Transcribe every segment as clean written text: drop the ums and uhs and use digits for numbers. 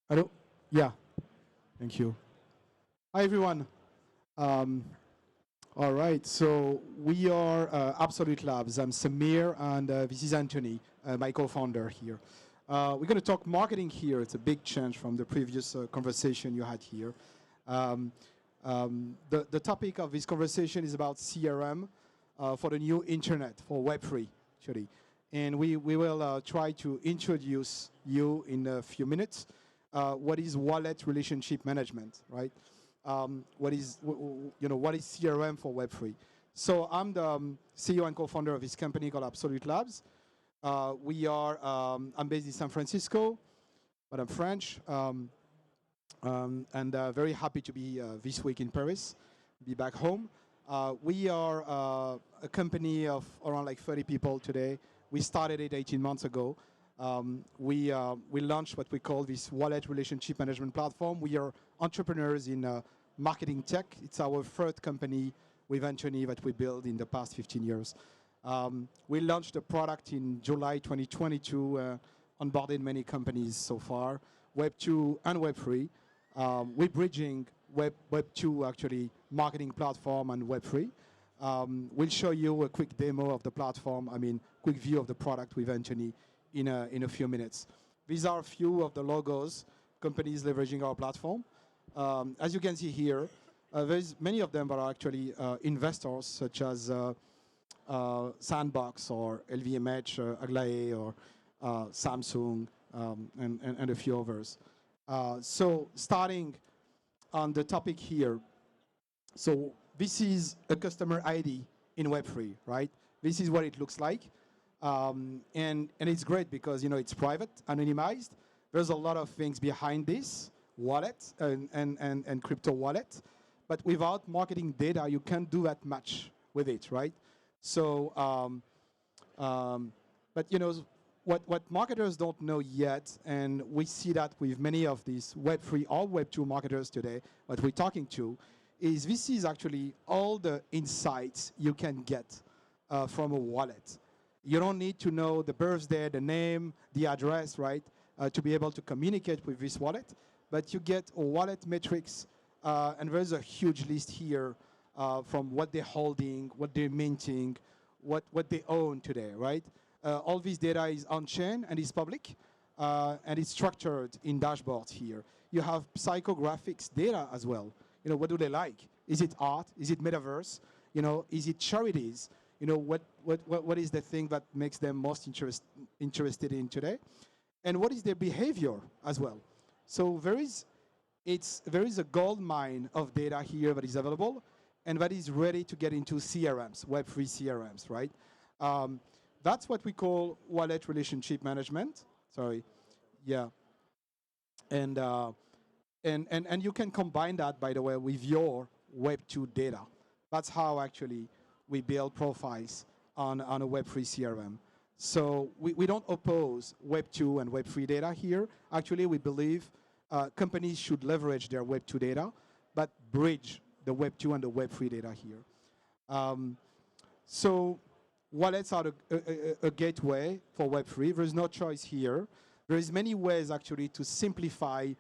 Hello? Yeah, thank you. Hi, everyone. Um, all right, so we are Absolute Labs. I'm Samir, and this is Anthony, my co-founder here. We're going to talk marketing here. It's a big change from the previous conversation you had here. Um, the topic of this conversation is about CRM for the new internet, for Web3, actually. And we will try to introduce you in a few minutes what is wallet relationship management, right? What is what is CRM for Web3? So I'm the CEO and co-founder of this company called Absolute Labs. I'm based in San Francisco, but I'm French, and very happy to be this week in Paris, be back home. We are a company of around like 30 people today. We started it 18 months ago. We launched what we call this wallet relationship management platform. We are entrepreneurs in marketing tech. It's our third company with Anthony that we built in the past 15 years. We launched the product in July 2022, onboarded many companies so far, Web 2 and Web 3. We're bridging Web 2 actually marketing platform and Web 3. We'll show you a quick demo of the platform, quick view of the product with Anthony in a few minutes. These are a few of the logos, companies leveraging our platform. As you can see here, there's many of them that are actually investors, such as Sandbox or LVMH, Aglaé, or Samsung, and a few others. So starting on the topic here, so this is a customer ID in Web3, right? This is what it looks like. And it's great because it's private, anonymized. There's a lot of things behind this wallet and crypto wallet, but without marketing data, you can't do that much with it, right? So, but what marketers don't know yet, and we see that with many of these Web3 or Web2 marketers today, what we're talking to, is this is actually all the insights you can get from a wallet. You don't need to know the birthday, the name, the address, right, to be able to communicate with this wallet, but you get wallet metrics, and there's a huge list here from what they're holding, what they're minting, what they own today, right? All this data is on-chain and is public, and it's structured in dashboards here. You have psychographics data as well. What do they like? Is it art? Is it metaverse? Is it charities? What is the thing that makes them most interested in today? And what is their behavior as well? So there is a gold mine of data here that is available and that is ready to get into CRMs, Web3 CRMs, right? That's what we call wallet relationship management. Sorry, yeah. And you can combine that, by the way, with your Web2 data. That's how actually we build profiles on a Web3 CRM. So we don't oppose Web2 and Web3 data here. Actually, we believe companies should leverage their Web2 data, but bridge the Web2 and the Web3 data here. So wallets are a gateway for Web3. There's no choice here. There is many ways actually to simplify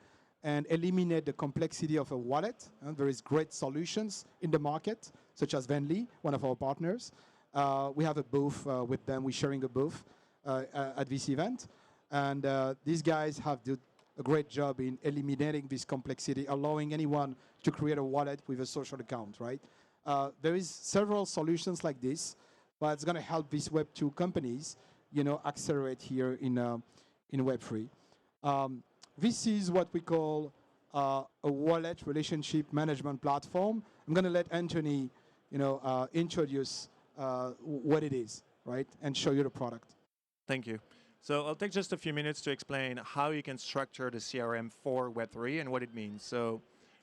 and eliminate the complexity of a wallet. And there is great solutions in the market, such as Venly, one of our partners. We have a booth with them. We're sharing a booth at this event. And these guys have done a great job in eliminating this complexity, allowing anyone to create a wallet with a social account, right? There is several solutions like this, but it's going to help these Web2 companies, accelerate here in Web3. This is what we call a wallet relationship management platform. I'm going to let Anthony, introduce what it is, right, and show you the product. Thank you. So I'll take just a few minutes to explain how you can structure the CRM for Web3 and what it means. So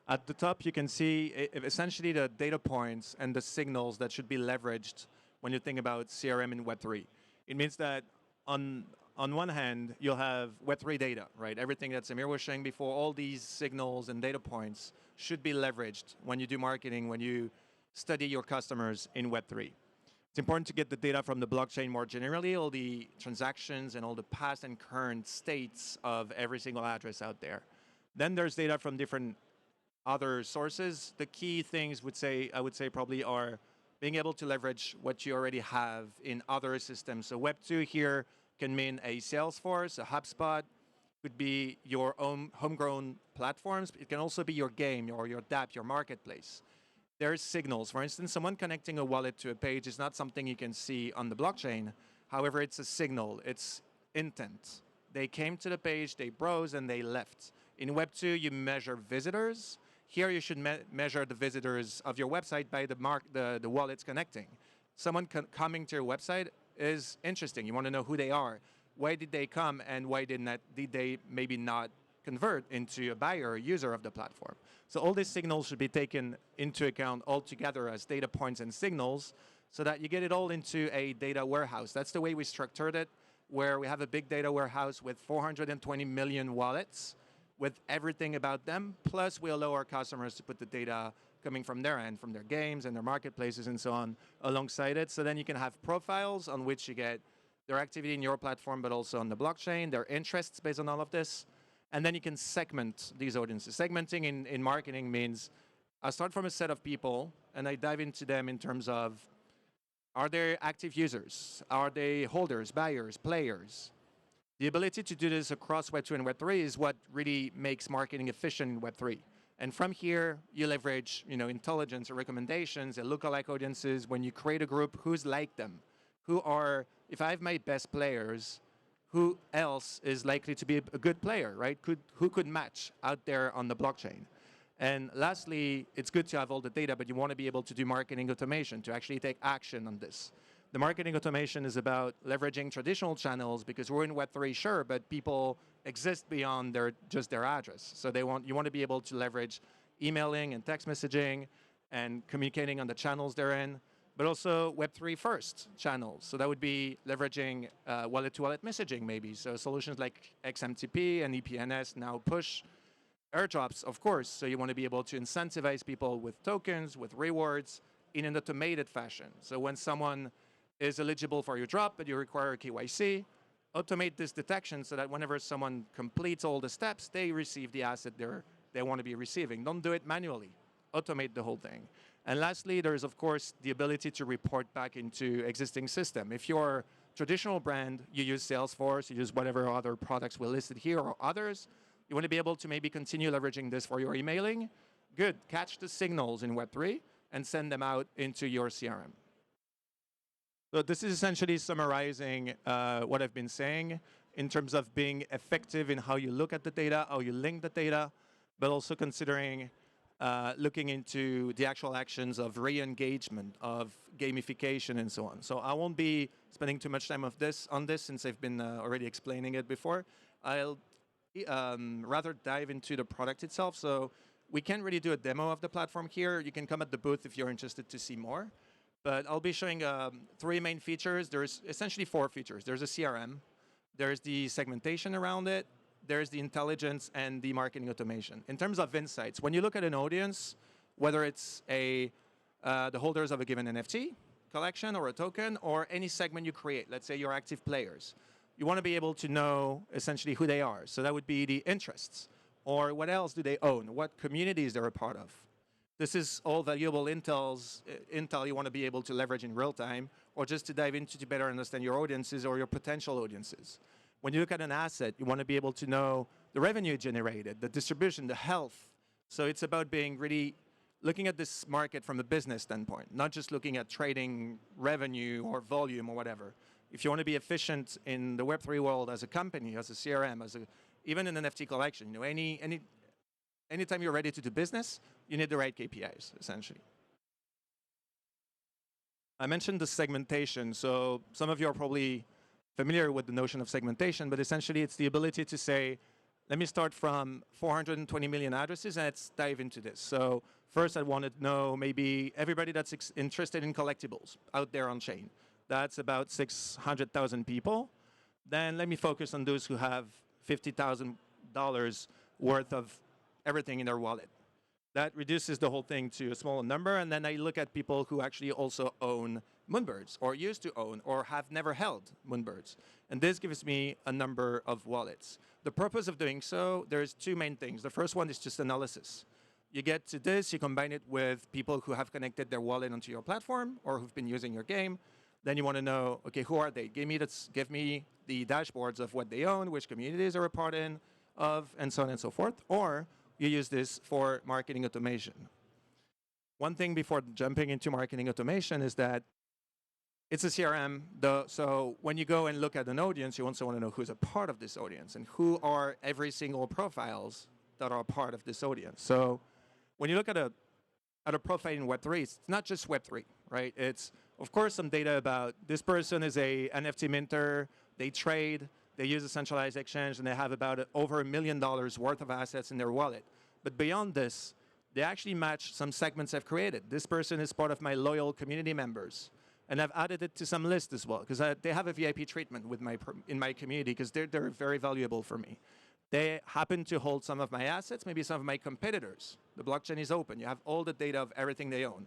at the top, you can see essentially the data points and the signals that should be leveraged when you think about CRM in Web3. It means that on one hand, you'll have Web3 data, right? Everything that Samir was showing before, all these signals and data points should be leveraged when you do marketing, when you study your customers in Web3. It's important to get the data from the blockchain more generally, all the transactions and all the past and current states of every single address out there. Then there's data from different other sources. The key things I would say probably are being able to leverage what you already have in other systems. So Web 2 here can mean a Salesforce, a HubSpot, could be your own homegrown platforms. It can also be your game or your DApp, your marketplace. There's signals. For instance, someone connecting a wallet to a page is not something you can see on the blockchain. However, it's a signal. It's intent. They came to the page, they browsed, and they left. In Web 2, you measure visitors. Here, you should measure the visitors of your website by the wallets connecting. Someone coming to your website is interesting. You want to know who they are. Why did they come, and why did they maybe not convert into a buyer or user of the platform? So all these signals should be taken into account all together as data points and signals so that you get it all into a data warehouse. That's the way we structured it, where we have a big data warehouse with 420 million wallets with everything about them. Plus, we allow our customers to put the data coming from their end, from their games and their marketplaces and so on, alongside it. So then you can have profiles on which you get their activity in your platform, but also on the blockchain, their interests based on all of this. And then you can segment these audiences. Segmenting in marketing means I start from a set of people and I dive into them in terms of, are they active users? Are they holders, buyers, players? The ability to do this across Web 2 and Web 3 is what really makes marketing efficient in Web 3. And from here, you leverage intelligence or recommendations and lookalike audiences. When you create a group, who's like them? Who are, if I have my best players, who else is likely to be a good player, right? Who could match out there on the blockchain? And lastly, it's good to have all the data, but you want to be able to do marketing automation to actually take action on this. The marketing automation is about leveraging traditional channels because we're in Web3, sure, but people exist beyond just their address. So you want to be able to leverage emailing and text messaging and communicating on the channels they're in, but also Web3 first channels. So that would be leveraging wallet-to-wallet messaging maybe. So solutions like XMTP and EPNS now push airdrops, of course. So you want to be able to incentivize people with tokens, with rewards in an automated fashion. So when someone is eligible for your drop, but you require a KYC, automate this detection so that whenever someone completes all the steps, they receive the asset they want to be receiving. Don't do it manually. Automate the whole thing. And lastly, there's, of course, the ability to report back into existing system. If you're a traditional brand, you use Salesforce, you use whatever other products we listed here or others, you want to be able to maybe continue leveraging this for your emailing. Good. Catch the signals in Web3 and send them out into your CRM. So this is essentially summarizing what I've been saying in terms of being effective in how you look at the data, how you link the data, but also considering looking into the actual actions of re-engagement, of gamification, and so on. So I won't be spending too much time on this since I've been already explaining it before. I'll rather dive into the product itself. So we can't really do a demo of the platform here. You can come at the booth if you're interested to see more. But I'll be showing 3 main features. There's essentially 4 features. There's a CRM, there's the segmentation around it, there's the intelligence, and the marketing automation. In terms of insights, when you look at an audience, whether it's the holders of a given NFT collection or a token, or any segment you create, let's say your active players, you want to be able to know essentially who they are. So that would be the interests, or what else do they own, what communities they're a part of. This is all valuable intel you want to be able to leverage in real time, or just to dive into to better understand your audiences or your potential audiences. When you look at an asset, you want to be able to know the revenue generated, the distribution, the health. So it's about being really looking at this market from a business standpoint, not just looking at trading revenue or volume or whatever. If you want to be efficient in the Web3 world as a company, as a CRM, even an NFT collection, anytime you're ready to do business, you need the right KPIs, essentially. I mentioned the segmentation. So some of you are probably familiar with the notion of segmentation, but essentially it's the ability to say, let me start from 420 million addresses and let's dive into this. So first I want to know maybe everybody that's interested in collectibles out there on chain. That's about 600,000 people. Then let me focus on those who have $50,000 worth of everything in their wallet. That reduces the whole thing to a smaller number, and then I look at people who actually also own Moonbirds, or used to own, or have never held Moonbirds. And this gives me a number of wallets. The purpose of doing so, there's two main things. The first one is just analysis. You get to this, you combine it with people who have connected their wallet onto your platform or who've been using your game. Then you want to know, okay, who are they? Give me the dashboards of what they own, which communities are a part of, and so on and so forth. Or you use this for marketing automation. One thing before jumping into marketing automation is that it's a CRM. So when you go and look at an audience, you also want to know who's a part of this audience and who are every single profiles that are a part of this audience. So when you look at a profile in Web3, it's not just Web3, right? It's, of course, some data about this person is a NFT minter, they trade, they use a centralized exchange, and they have about over $1 million worth of assets in their wallet. But beyond this, they actually match some segments I've created. This person is part of my loyal community members. And I've added it to some list as well, because they have a VIP treatment in my community, because they're very valuable for me. They happen to hold some of my assets, maybe some of my competitors. The blockchain is open. You have all the data of everything they own.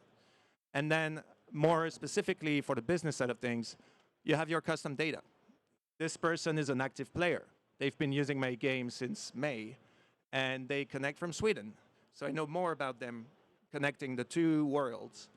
And then more specifically for the business side of things, you have your custom data. This person is an active player. They've been using my game since May, and they connect from Sweden. So I know more about them connecting the two worlds.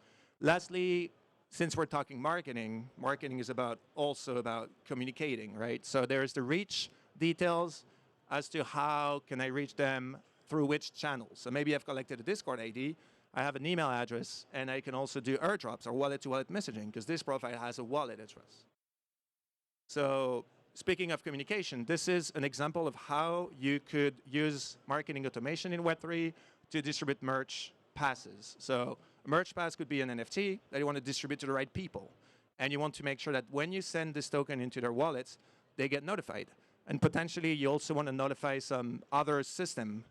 Lastly, since we're talking marketing, marketing is also about communicating, right? So there's the reach details as to how can I reach them through which channels. So maybe I've collected a Discord ID, I have an email address, and I can also do airdrops or wallet-to-wallet messaging, because this profile has a wallet address. So speaking of communication, this is an example of how you could use marketing automation in Web3 to distribute merch passes. So a merch pass could be an NFT that you want to distribute to the right people. And you want to make sure that when you send this token into their wallets, they get notified. And potentially, you also want to notify some other system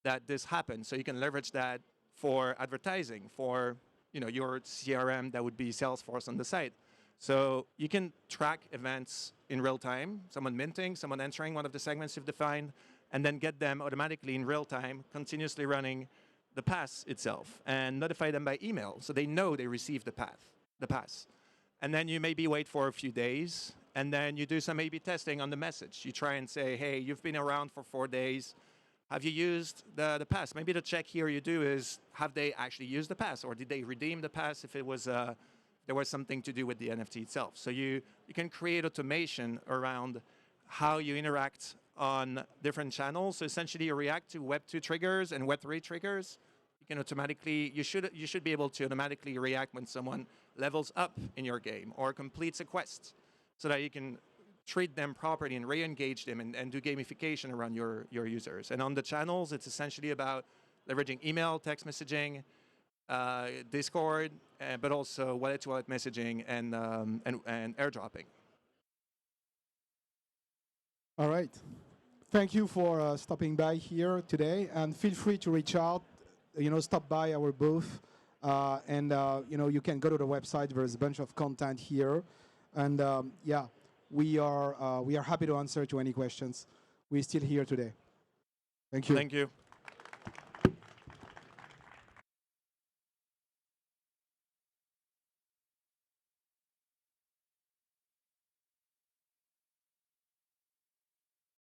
that this happens. So you can leverage that for advertising, for your CRM, that would be Salesforce on the site. So you can track events in real time, someone minting, someone entering one of the segments you've defined, and then get them automatically in real time, continuously running the pass itself, and notify them by email so they know they received the pass. And then you maybe wait for a few days, and then you do some A/B testing on the message. You try and say, hey, you've been around for 4 days. Have you used the pass? Maybe the check here you do is, have they actually used the pass, or did they redeem the pass if it was there was something to do with the NFT itself? So you can create automation around how you interact on different channels. So essentially, you react to Web2 triggers and Web3 triggers. You can automatically, you should be able to automatically react when someone levels up in your game or completes a quest, so that you can treat them properly and re-engage them and do gamification around your users. And on the channels, it's essentially about leveraging email, text messaging, Discord, but also wallet-to-wallet messaging and airdropping. All right. Thank you for stopping by here today, and feel free to reach out. Stop by our booth, and you can go to the website. There's a bunch of content here, and yeah, we are happy to answer to any questions. We're still here today. Thank you. Thank you.